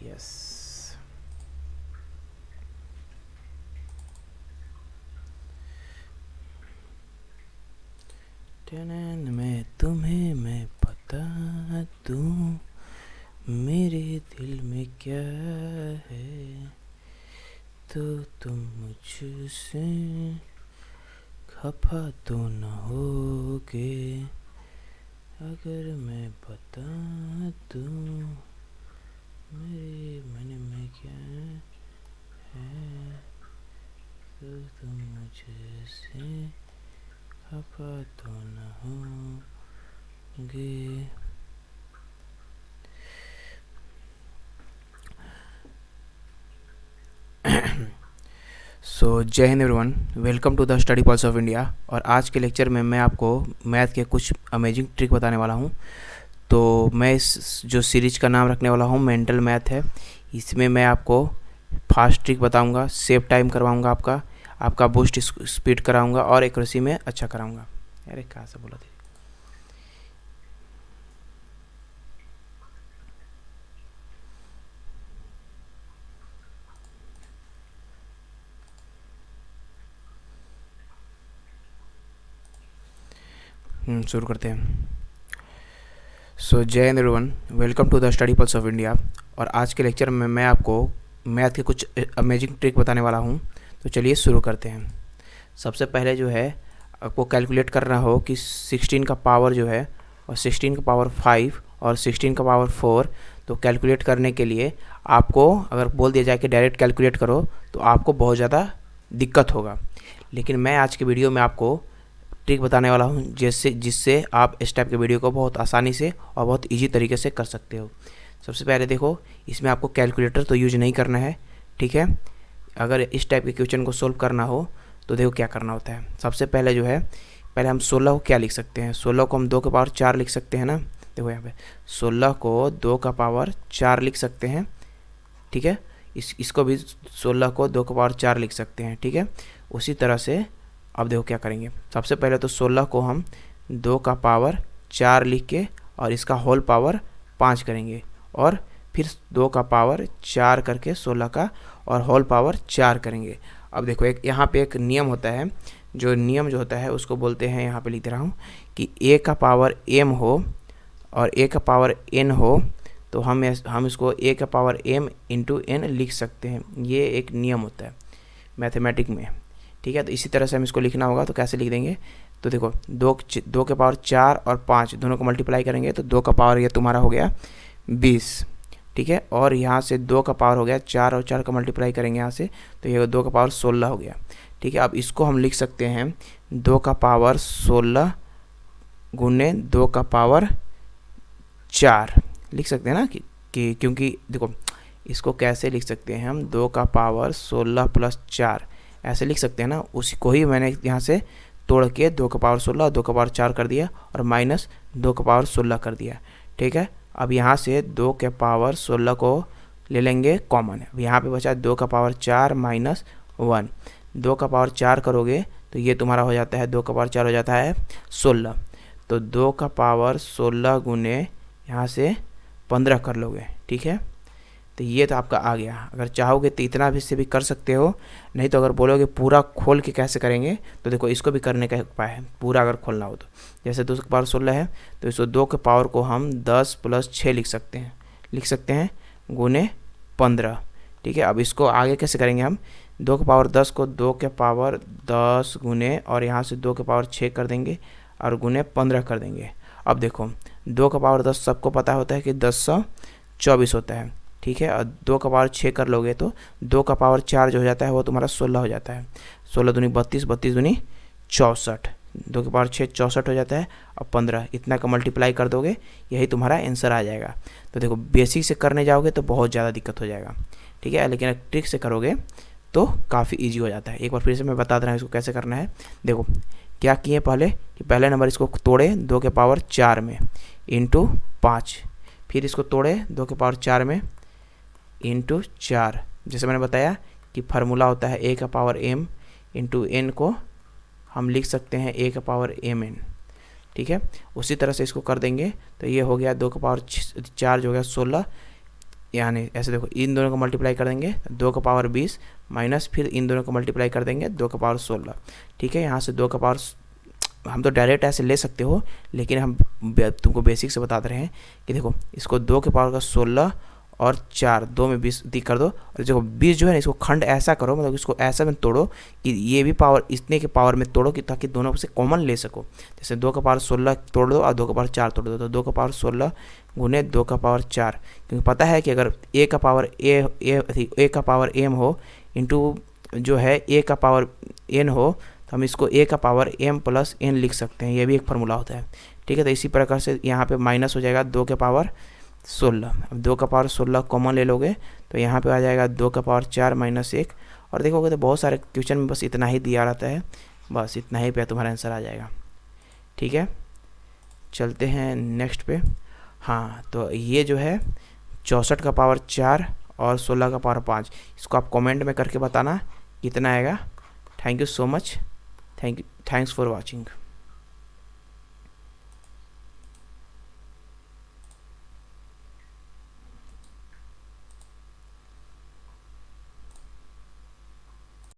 Yes. मैं तुम्हें मैं बता दूं मेरे दिल में क्या है, तो तुम मुझसे खफा तो न होगे अगर मैं बता दूं मेरे मन में क्या है, तो तुम मुझसे खफा तो न होगे। सो जय हिंद everyone, welcome to the study pulse of India. और आज के लेक्चर में मैं आपको मैथ के कुछ अमेजिंग ट्रिक बताने वाला हूँ। तो मैं इस जो सीरीज का नाम रखने वाला हूँ मेंटल मैथ है। इसमें मैं आपको फास्ट ट्रिक बताऊँगा, सेव टाइम करवाऊँगा, आपका बूस्ट स्पीड कराऊँगा और एक्यूरेसी में अच्छा कराऊँगा। अरे कहाँ से बोला था। शुरू करते हैं। सो जय हिंद everyone, welcome to the study pulse of India. और आज के लेक्चर में मैं आपको मैथ के कुछ अमेजिंग ट्रिक बताने वाला हूँ। तो चलिए शुरू करते हैं। सबसे पहले जो है आपको कैलकुलेट करना हो कि 16 का पावर जो है और 16 का पावर 5 और 16 का पावर 4। तो कैलकुलेट करने के लिए आपको अगर बोल दिया जाए कि डायरेक्ट कैलकुलेट करो तो आपको बहुत ज़्यादा दिक्कत होगा। लेकिन मैं आज के वीडियो में आपको ट्रिक बताने वाला हूँ जिससे आप इस टाइप के वीडियो को बहुत आसानी से और बहुत इजी तरीके से कर सकते हो। सबसे पहले देखो, इसमें आपको कैलकुलेटर तो यूज नहीं करना है, ठीक है। अगर इस टाइप के क्वेश्चन को सोल्व करना हो तो देखो क्या करना होता है। सबसे पहले जो है, पहले हम 16 को क्या लिख सकते हैं। 16 को हम 2 का पावर 4 लिख सकते हैं ना। देखो यहाँ पे 16 को 2 का पावर 4 लिख सकते हैं, ठीक है। इसको भी 16 को 2 का पावर 4 लिख सकते हैं, ठीक है। उसी तरह से अब देखो क्या करेंगे। सबसे पहले तो 16 को हम 2 का पावर 4 लिख के और इसका होल पावर 5 करेंगे और फिर 2 का पावर 4 करके 16 का और होल पावर 4 करेंगे। अब देखो एक यहाँ पे एक नियम होता है, जो नियम जो होता है उसको बोलते हैं, यहाँ पे लिख दे रहा हूँ कि a का पावर m हो और a का पावर n हो तो हम इसको a का पावर m इंटू n लिख सकते हैं। ये एक नियम होता है मैथमेटिक में, ठीक है। तो इसी तरह से हम इसको लिखना होगा। तो कैसे लिख देंगे, तो देखो 2 के पावर 4 और 5 दोनों को मल्टीप्लाई करेंगे तो 2 का पावर ये तुम्हारा हो गया 20, ठीक है। और यहाँ से 2 का पावर हो गया 4 और 4 का मल्टीप्लाई करेंगे यहाँ से तो ये 2 का पावर 16 हो गया, ठीक है। अब इसको हम लिख सकते हैं 2 का पावर 16 गुने 2 का पावर 4 लिख सकते हैं ना कि क्योंकि देखो इसको कैसे लिख सकते हैं हम, 2 का पावर 16 प्लस 4 ऐसे लिख सकते हैं ना। उसी को ही मैंने यहाँ से तोड़ के 2 का पावर 16 2 का पावर 4 कर दिया और माइनस 2 का पावर 16 कर दिया, ठीक है। अब यहाँ से 2 के पावर 16 को ले लेंगे कॉमन है। अब यहाँ पे बचा 2 का पावर 4 माइनस 1। 2 का पावर 4 करोगे तो ये तुम्हारा हो जाता है 2 का पावर 4 हो जाता है 16। तो 2 का पावर 16 गुने यहाँ से 15 कर लोगे, ठीक है। तो ये तो आपका आ गया। अगर चाहोगे तो इतना भी से भी कर सकते हो, नहीं तो अगर बोलोगे पूरा खोल के कैसे करेंगे तो देखो इसको भी करने का उपाय है। पूरा अगर खोलना हो तो जैसे 2 का पावर 16 है तो इसको 2 के पावर को हम 10 प्लस 6 लिख सकते हैं गुने 15, ठीक है। अब इसको आगे कैसे करेंगे हम, 2 के पावर 10 को 2 के पावर 10 गुने और यहाँ से 2 के पावर 6 कर देंगे और गुने 15 कर देंगे। अब देखो 2 का पावर 10 सबको पता होता है कि 1024 होता है, ठीक है। और 2 का पावर 6 कर लोगे तो 2 का पावर 4 जो हो जाता है वो तुम्हारा 16 हो जाता है। 16 दूनी 32, 32 दूनी 64, 2 के पावर 6 64 हो जाता है। और 15 इतना का मल्टीप्लाई कर दोगे, यही तुम्हारा आंसर आ जाएगा। तो देखो बेसिक से करने जाओगे तो बहुत ज़्यादा दिक्कत हो जाएगा, ठीक है। लेकिन ट्रिक से करोगे तो काफ़ी ईजी हो जाता है। एक बार फिर से मैं बता दे रहा हूँ इसको कैसे करना है। देखो क्या किए पहले कि पहले नंबर इसको तोड़े 2 के पावर 4 में इंटू 5, फिर इसको तोड़े 2 के पावर 4 में इंटू 4। जैसे मैंने बताया कि फार्मूला होता है a का पावर m इंटू n को हम लिख सकते हैं a का पावर mn, ठीक है। उसी तरह से इसको कर देंगे तो ये हो गया 2 का पावर 4 जो हो गया 16 यानी ऐसे देखो, इन दोनों को मल्टीप्लाई कर देंगे 2 का पावर 20 माइनस फिर इन दोनों को मल्टीप्लाई कर देंगे 2 का पावर 16। ठीक है, यहाँ से 2 का पावर, हम तो डायरेक्ट ऐसे ले सकते हो, लेकिन हम तुमको बेसिक से बता रहे हैं कि देखो इसको 2 के पावर का 16 और 4, 2 में 20 दी कर दो, और देखो 20 जो है इसको खंड ऐसा करो, मतलब इसको ऐसा में तोड़ो कि ये भी पावर इतने के पावर में तोड़ो कि ताकि दोनों से कॉमन ले सको। जैसे 2 का पावर 16 तोड़ दो और 2 का पावर 4 तोड़ दो, तो 2 का पावर 16 गुने 2 का पावर 4, क्योंकि पता है कि अगर a का पावर a का पावर m हो इंटू जो है a का पावर n हो, तो हम इसको a का पावर m प्लस n लिख सकते हैं, ये भी एक फार्मूला होता है। ठीक है, तो इसी प्रकार से यहाँ पे माइनस हो जाएगा 2 के पावर 16। अब 2 का पावर 16 कॉमन ले लोगे तो यहाँ पे आ जाएगा 2 का पावर 4 माइनस 1, और देखोगे तो बहुत सारे क्वेश्चन में बस इतना ही दिया रहता है, बस इतना ही पे तुम्हारा आंसर आ जाएगा। ठीक है, चलते हैं नेक्स्ट पे। हाँ, तो ये जो है 64 का पावर 4 और 16 का पावर 5, इसको आप कमेंट में करके बताना कितना आएगा। Thank you so much, thanks for watching.